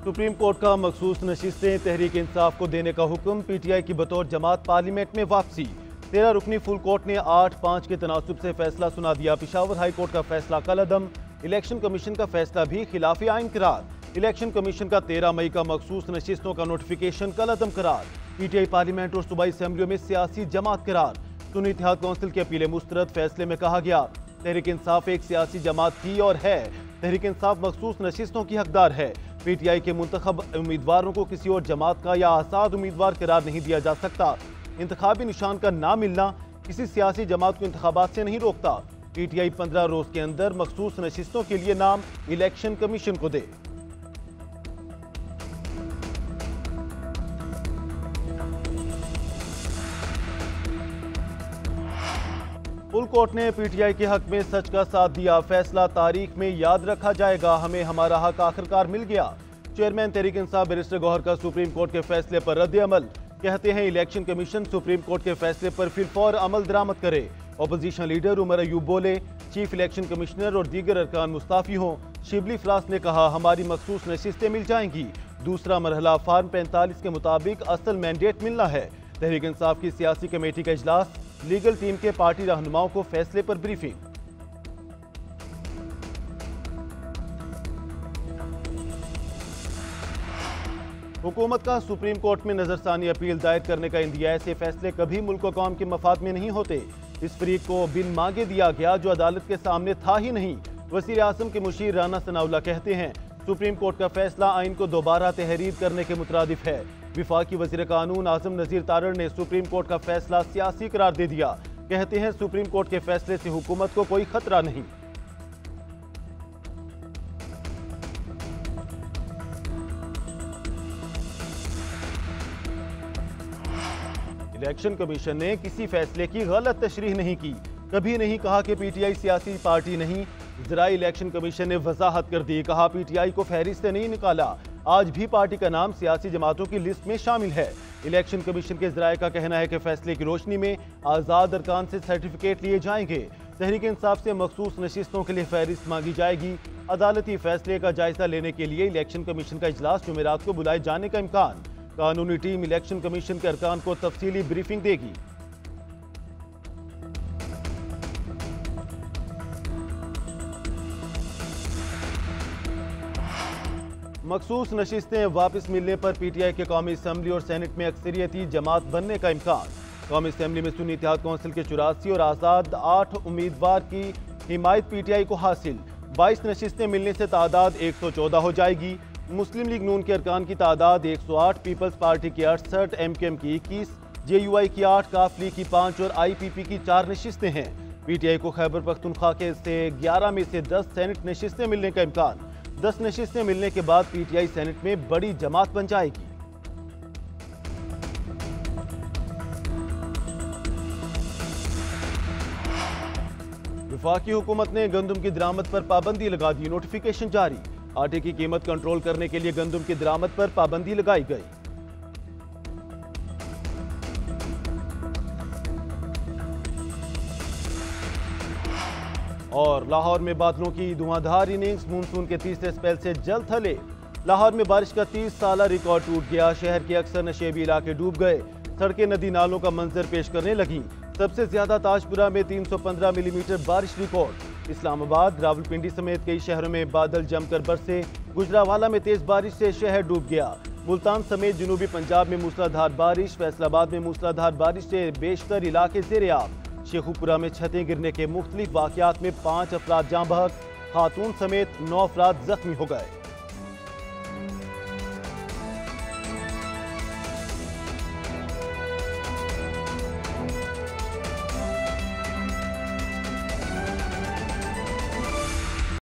Supreme court का मखसूस नशिस्तें तहरीक इंसाफ को देने का हुक्म। पीटीआई की बतौर जमात पार्लियामेंट में वापसी। 13 रुकनी फुल कोर्ट ने 8-5 के तनासुब से फैसला सुना दिया। पिशावर हाई कोर्ट का फैसला कलअदम। इलेक्शन कमीशन का फैसला भी खिलाफी आइन करार। इलेक्शन कमीशन का 13 मई का मखसूस नशिस्तों का नोटिफिकेशन कलअदम करार। पीटीआई पार्लियामेंट और सूबाई असम्बलियों में सियासी जमात करार। सुन्नी इत्तेहाद कौंसिल की अपील मुस्तरद। फैसले में कहा गया तहरीक इंसाफ एक सियासी जमात थी और है। तहरीक इंसाफ मखसूस नशिस्तों की हकदार है। पीटीआई के मुंतखब उम्मीदवारों को किसी और जमात का या आसाद उम्मीदवार करार नहीं दिया जा सकता। इंतखाबी निशान का ना मिलना किसी सियासी जमात को इंतखाबात से नहीं रोकता। पीटीआई 15 रोज के अंदर मखसूस नशिस्तों के लिए नाम इलेक्शन कमीशन को दे। फुल कोर्ट ने पीटीआई के हक में सच का साथ दिया। फैसला तारीख में याद रखा जाएगा। हमें हमारा हक आखिरकार मिल गया। चेयरमैन तहरीक इंसाफ बैरिस्टर गौहर का सुप्रीम कोर्ट के फैसले पर रद्द अमल। कहते हैं इलेक्शन कमीशन सुप्रीम कोर्ट के फैसले पर फिलफौर अमल दरामद करे। अपोजिशन लीडर उमर अयूब बोले चीफ इलेक्शन कमिश्नर और दीगर अरकान मुस्ताफी हों। शिबली फरास ने कहा हमारी मखसूस नशिस्तें मिल जाएंगी। दूसरा मरहला फार्म 45 के मुताबिक असल मैंडेट मिलना है। तहरीक इंसाफ की सियासी कमेटी का इजलास। लीगल टीम के पार्टी रहनुमाओं को फैसले पर ब्रीफिंग। हुकूमत का सुप्रीम कोर्ट में नजरसानी अपील दायर करने का इंदिया। ऐसे फैसले कभी मुल्क और कौम के मफाद में नहीं होते। इस फरीक को बिन मांगे दिया गया जो अदालत के सामने था ही नहीं। वजीर आजम के मुशीर राना सनाउल्लाह कहते हैं सुप्रीम कोर्ट का फैसला आइन को दोबारा तहरीर करने के मुतरादिफ है। विफाकी वजीर कानून आजम नजीर तारड़ ने सुप्रीम कोर्ट का फैसला सियासी करार दे दिया। कहते हैं सुप्रीम कोर्ट के फैसले से हुकूमत को कोई खतरा नहीं। इलेक्शन कमीशन ने किसी फैसले की गलत तशरीह नहीं की। कभी नहीं कहा कि पीटीआई सियासी पार्टी नहीं। ज़राई इलेक्शन कमीशन ने वजाहत कर दी। कहा पीटीआई को फहरिस्त से नहीं निकाला। आज भी पार्टी का नाम सियासी जमातों की लिस्ट में शामिल है। इलेक्शन कमीशन के ज़राए का कहना है कि फैसले की रोशनी में आज़ाद अरकान से सर्टिफिकेट लिए जाएंगे। तहरीक इंसाफ से मखसूस नशिस्तों के लिए फहरिस्त मांगी जाएगी। अदालती फैसले का जायजा लेने के लिए इलेक्शन कमीशन का इजलास जुमेरात को बुलाए जाने का इम्कान। कानूनी टीम इलेक्शन कमीशन के अरकान को तफसीली ब्रीफिंग देगी। मखसूस नशिस्तें वापस मिलने पर पीटीआई के कौमी असम्बली और सेनेट में अक्सरियती जमात बनने का इम्कान। कौमी असम्बली में सुन्नी इत्तेहाद कौंसिल के 84 और आज़ाद 8 उम्मीदवार की हिमायत पीटीआई को हासिल। 22 नशिस्तें मिलने से तादाद 114 हो जाएगी। मुस्लिम लीग नून के अरकान की तादाद 108, पीपल्स पार्टी की 68, एमकेएम की 21, जेयूआई की 8, काफ लीग की 5 और आईपीपी की 4 नशिस्तें हैं। पीटीआई को खैबर पख्तूनख्वा के से 11 में से 10 सेनेट नशिस्तें मिलने का इम्कान। 10 नशिस्तें मिलने के बाद पीटीआई सेनेट में बड़ी जमात बन जाएगी। वफाकी हुकूमत ने गंदम की दरामद पर पाबंदी लगा दी। नोटिफिकेशन जारी। आटे की कीमत कंट्रोल करने के लिए गंदम की दरामद पर पाबंदी लगाई गई। और लाहौर में बादलों की धुआंधार इनिंग्स। मानसून के तीसरे स्पेल से जल्द थले। लाहौर में बारिश का 30 साला रिकॉर्ड टूट गया। शहर के अक्सर नशेबी इलाके डूब गए। सड़कें नदी नालों का मंजर पेश करने लगी। सबसे ज्यादा ताजपुरा में 315 मिलीमीटर बारिश रिकॉर्ड। इस्लामाबाद, रावलपिंडी समेत कई शहरों में बादल जमकर बरसे। गुजरावाला में तेज बारिश से शहर डूब गया। मुल्तान समेत जनूबी पंजाब में मूसलाधार बारिश। फैसलाबाद में मूसलाधार बारिश से बेशतर इलाके ज़ेर-ए-आब। शेखुपुरा में छतें गिरने के मुख्तलिफ वाक़यात में 5 अफराद जाँ बहक। खातून समेत 9 अफराद जख्मी हो गए।